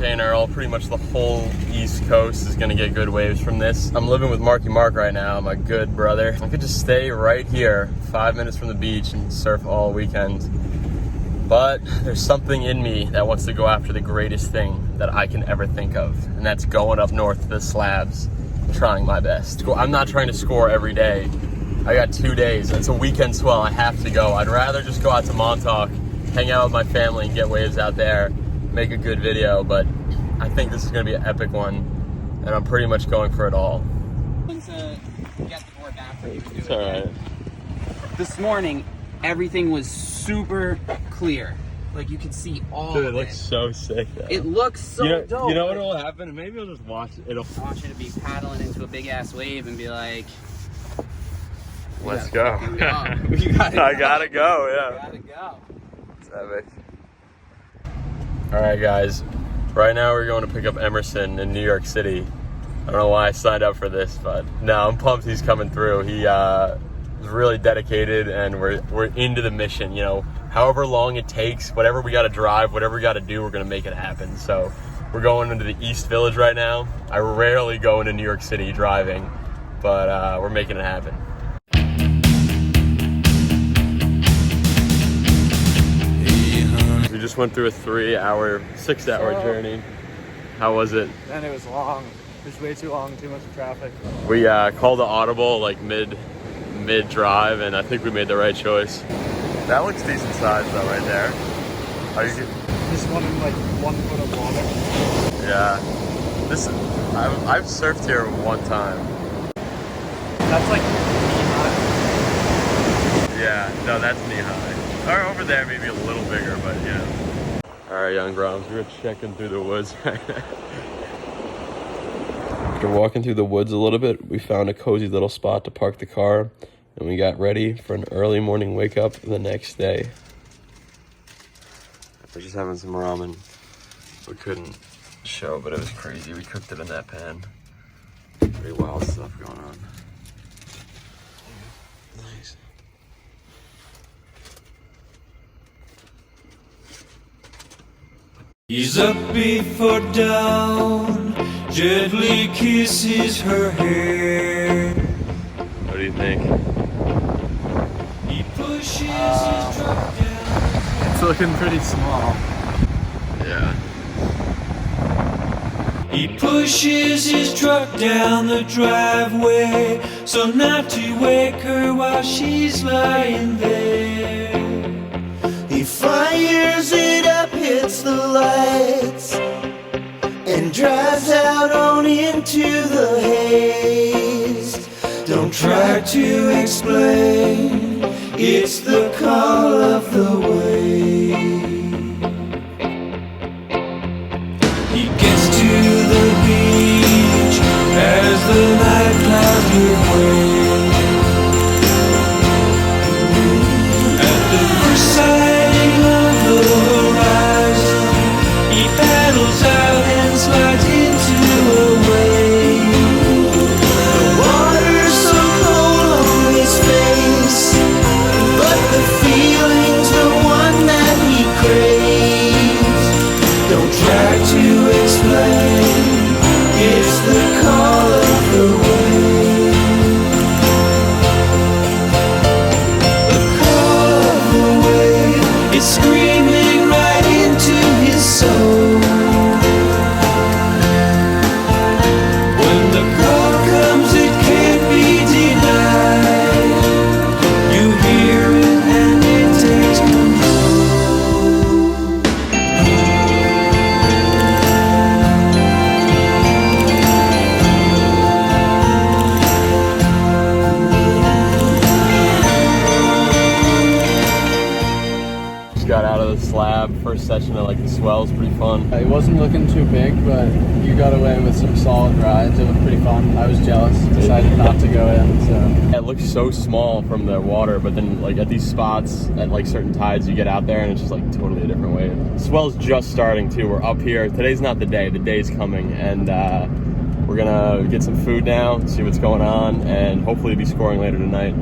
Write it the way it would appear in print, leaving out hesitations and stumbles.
Hurricane Earl. Pretty much the whole East Coast is gonna get good waves from this. I'm living with Marky Mark right now, my good brother. I could just stay right here, 5 minutes from the beach, and surf all weekend. But there's something in me that wants to go after the greatest thing that I can ever think of, and that's going up north to the slabs, trying my best. I'm not trying to score every day. I got 2 days. It's a weekend swell. I have to go. I'd rather just go out to Montauk, hang out with my family, and get waves out there, make a good video. But I think this is going to be an epic one, and I'm pretty much going for it all. Get the board back for you to do it's all right. This morning, everything was super clear. Like you could see all Dude, of it looks so sick though. It looks so dope. You know what will happen? Maybe I'll just watch it. I want you to be paddling into a big ass wave and be like, let's go. We gotta go. I gotta go, yeah. We gotta go. It's epic. Alright guys, right now we're going to pick up Emerson in New York City. I don't know why I signed up for this, but no, I'm pumped he's coming through. He was really dedicated, and we're into the mission, you know. However long it takes, whatever we gotta drive, whatever we gotta do, we're gonna make it happen. So we're going into the East Village right now. I rarely go into New York City driving, but we're making it happen. We just went through a 6-hour journey. How was it? And it was long. It was way too long, too much traffic. We called the audible like mid drive, and I think we made the right choice. That looks decent size though, right there. Are you? Just one in like 1 foot of water. Yeah. This I've surfed here one time. That's like knee high. Yeah. No, that's knee high. Or over there, maybe a little bigger, but yeah. All right, young Groms, we're checking through the woods right now. After walking through the woods a little bit, we found a cozy little spot to park the car, and we got ready for an early morning wake up the next day. We're just having some ramen. We couldn't show, but it was crazy. We cooked it in that pan. Pretty wild stuff going on. Nice. He's up before down, gently kisses her hair. What do you think? He pushes his truck down. It's looking pretty small. Yeah. He pushes his truck down the driveway, so not to wake her while she's lying there. He fires it up, hits the lights, and drives out on into the haze. Don't try to explain, it's the call of the wave. He gets to the beach as the night clouds give way. At the first sighting of the horizon, he paddles out and slides into a wave. The water's so cold on his face, but the feeling's the one that he craves. Don't try to explain, it's the call of the wave. The call of the wave is screaming right into his soul. When the call comes, it can't be denied. You hear it and it takes control. Just got out of the slab. First session of like the swells, pretty fun. It wasn't looking too big, but you got away with some solid rides. It looked pretty fun. I was jealous. Decided not to go in. So It looks so small from the water, but then like at these spots, at like certain tides, you get out there and it's just like totally a different wave. Swell's just starting too. We're up here. Today's not the day. The day's coming, and we're gonna get some food now, see what's going on, and hopefully be scoring later tonight.